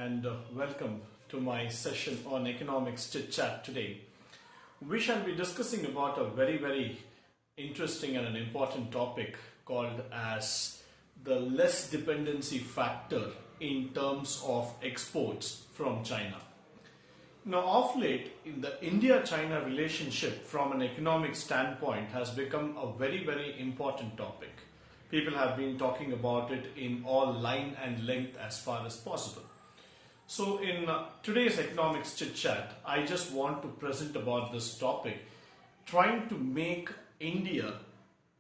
and welcome to my session on economics chit chat today. We shall be discussing about a very interesting and an important topic called as the less dependency factor in terms of exports from China. Now, of late, in the India-China relationship from an economic standpoint has become a very important topic. People have been talking about it in all line and length as far as possible. So in today's economics chit chat, I just want to present about this topic, trying to make India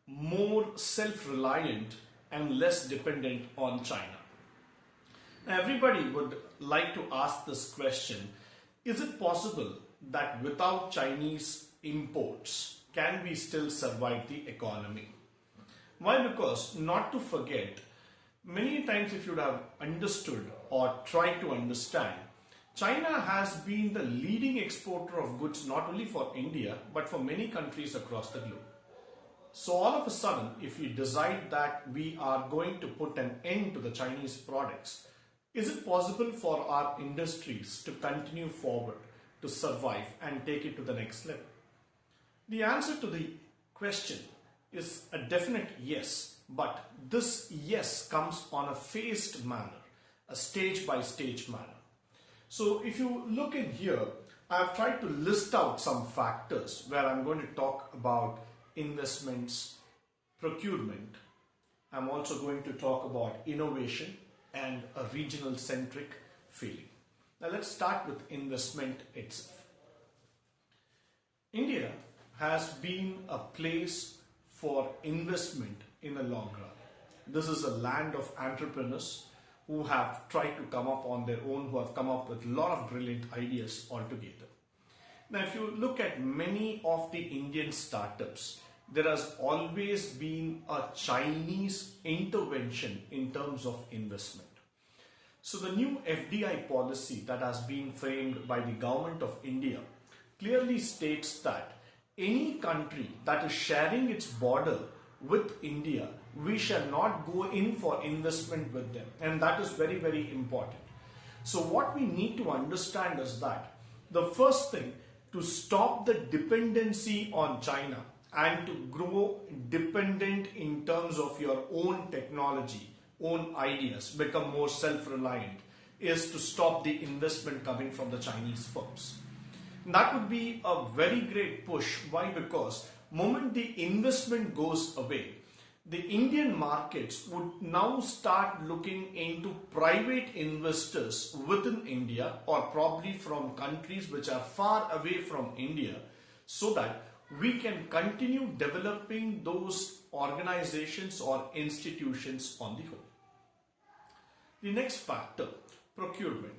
more self-reliant and less dependent on China. Now, everybody would like to ask this question: is it possible that without Chinese imports, can we still survive the economy? Why? Because, not to forget, many times if you would have understood or tried to understand, China has been the leading exporter of goods not only for India but for many countries across the globe. So all of a sudden, if we decide that we are going to put an end to the Chinese products, is it possible for our industries to continue forward, to survive and take it to the next level? The answer to the question is a definite yes, but this yes comes on a phased manner, a stage-by-stage manner. So if you look in here, I've tried to list out some factors where I'm going to talk about investments, procurement. I'm also going to talk about innovation and a regional-centric feeling. Now let's start with investment itself. India has been a place for investment in the long run. This is a land of entrepreneurs who have tried to come up on their own, who have come up with a lot of brilliant ideas altogether. Now, if you look at many of the Indian startups, there has always been a Chinese intervention in terms of investment. So the new FDI policy that has been framed by the government of India clearly states that any country that is sharing its border with India, we shall not go in for investment with them, and that is very important. So what we need to understand is that the first thing, to stop the dependency on China and to grow dependent in terms of your own technology, own ideas, become more self-reliant, is to stop the investment coming from the Chinese firms. That would be a very great push. Why? Because moment the investment goes away, the Indian markets would now start looking into private investors within India or probably from countries which are far away from India, so that we can continue developing those organizations or institutions on the whole. The next factor, procurement.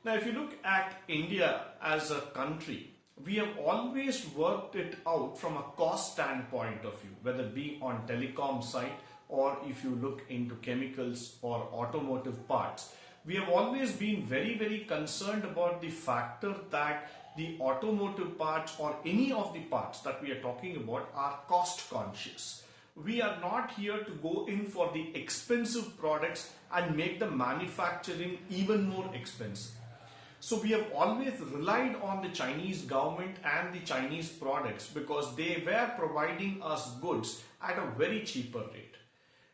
Now, if you look at India as a country, we have always worked it out from a cost standpoint of view, whether it be on telecom side or if you look into chemicals or automotive parts. We have always been very concerned about the factor that the automotive parts or any of the parts that we are talking about are cost conscious. We are not here to go in for the expensive products and make the manufacturing even more expensive. So we have always relied on the Chinese government and the Chinese products because they were providing us goods at a very cheaper rate.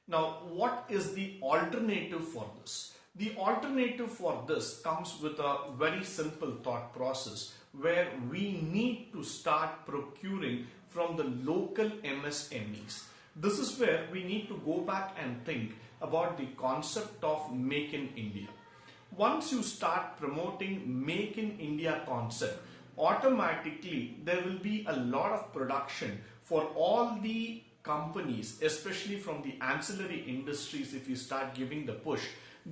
Now, what is the alternative for this? The alternative for this comes with a very simple thought process where we need to start procuring from the local MSMEs. This is where we need to go back and think about the concept of Make in India. Once you start promoting Make in India concept, automatically there will be a lot of production for all the companies, especially from the ancillary industries. If you start giving the push,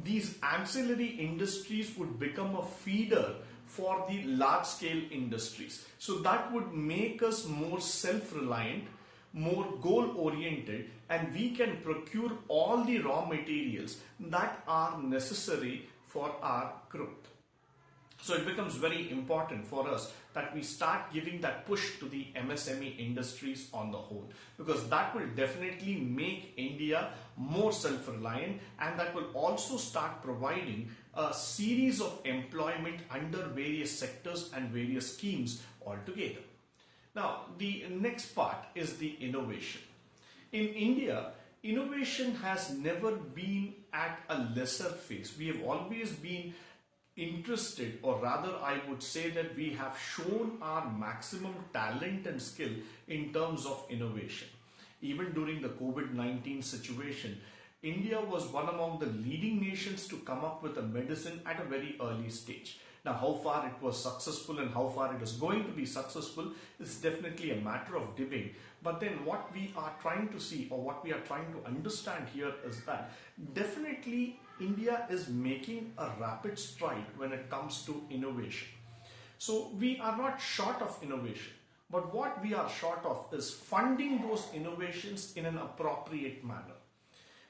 these ancillary industries would become a feeder for the large scale industries. So that would make us more self-reliant, more goal oriented, and we can procure all the raw materials that are necessary for our growth. So it becomes very important for us that we start giving that push to the MSME industries on the whole, because that will definitely make India more self-reliant, and that will also start providing a series of employment under various sectors and various schemes altogether. Now, the next part is the innovation. In India, innovation has never been at a lesser phase. We have always been interested, or rather I would say that we have shown our maximum talent and skill in terms of innovation. Even during the COVID-19 situation, India was one among the leading nations to come up with a medicine at a very early stage. Now, how far it was successful and how far it is going to be successful is definitely a matter of debate. But then what we are trying to see, or what we are trying to understand here, is that definitely India is making a rapid stride when it comes to innovation. So we are not short of innovation, but what we are short of is funding those innovations in an appropriate manner.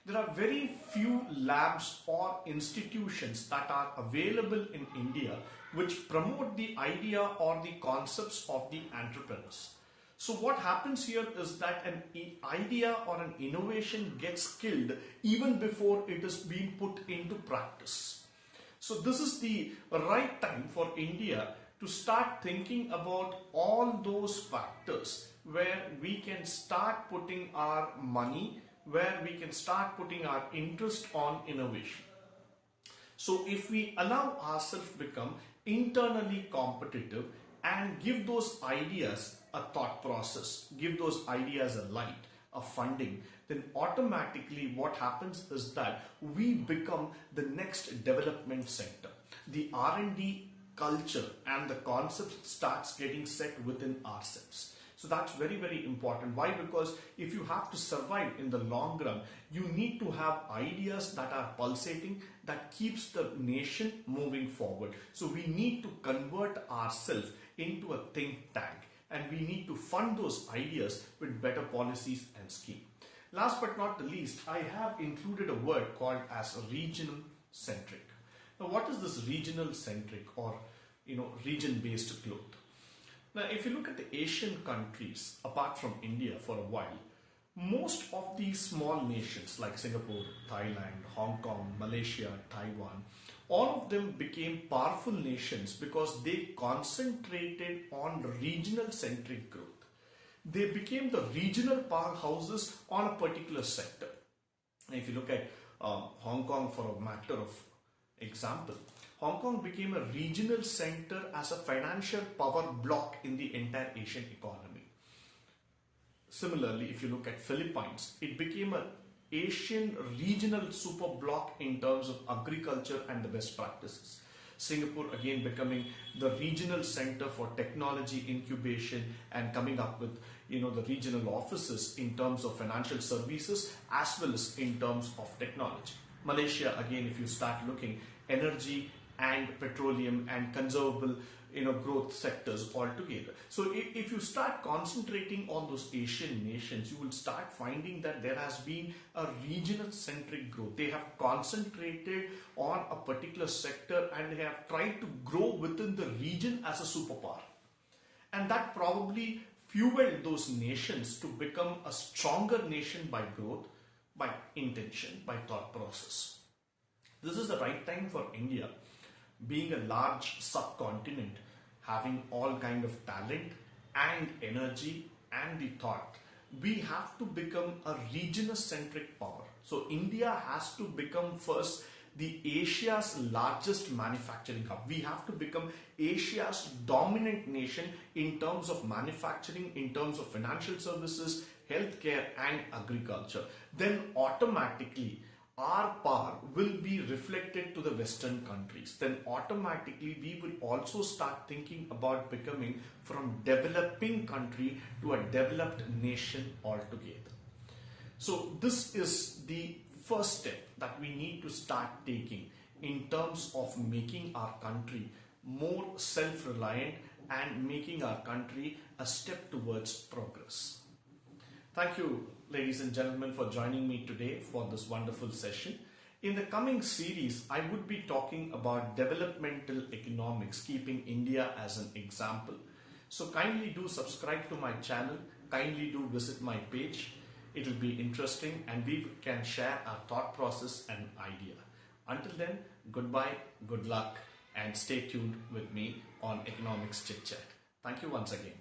There are very few labs or institutions that are available in India which promote the idea or the concepts of the entrepreneurs. So what happens here is that an idea or an innovation gets killed even before it is being put into practice. So this is the right time for India to start thinking about all those factors where we can start putting our money, where we can start putting our interest on innovation. So if we allow ourselves become internally competitive and give those ideas a thought process, give those ideas a light, a funding, then automatically what happens is that we become the next development center. The R&D culture and the concept starts getting set within ourselves. So that's very, very important. Why? Because if you have to survive in the long run, you need to have ideas that are pulsating, that keeps the nation moving forward. So we need to convert ourselves into a think tank, and we need to fund those ideas with better policies and scheme. Last but not the least, I have included a word called as regional centric. Now, what is this regional centric, or region-based growth? Now, if you look at the Asian countries, apart from India for a while, most of these small nations like Singapore, Thailand, Hong Kong, Malaysia, Taiwan, all of them became powerful nations because they concentrated on regional centric growth. They became the regional powerhouses on a particular sector. And if you look at Hong Kong for a matter of example, Hong Kong became a regional center as a financial power block in the entire Asian economy. Similarly, if you look at Philippines, it became an Asian regional super block in terms of agriculture and the best practices. Singapore again becoming the regional center for technology incubation and coming up with the regional offices in terms of financial services as well as in terms of technology. Malaysia again, if you start looking, energy and petroleum and conservable growth sectors altogether. So if you start concentrating on those Asian nations, you will start finding that there has been a regional centric growth. They have concentrated on a particular sector and they have tried to grow within the region as a superpower. And that probably fueled those nations to become a stronger nation by growth, by intention, by thought process. This is the right time for India, being a large subcontinent, having all kind of talent and energy and the thought. We have to become a regional-centric power. So India has to become first the Asia's largest manufacturing hub. We have to become Asia's dominant nation in terms of manufacturing, in terms of financial services, healthcare and agriculture. Then automatically our power will be reflected to the Western countries. Then automatically we will also start thinking about becoming from developing country to a developed nation altogether. So this is the first step that we need to start taking in terms of making our country more self-reliant and making our country a step towards progress. Thank you, ladies and gentlemen, for joining me today for this wonderful session. In the coming series, I would be talking about developmental economics, keeping India as an example. So kindly do subscribe to my channel, kindly do visit my page. It will be interesting and we can share our thought process and idea. Until then, goodbye, good luck, and stay tuned with me on Economics Chit Chat. Thank you once again.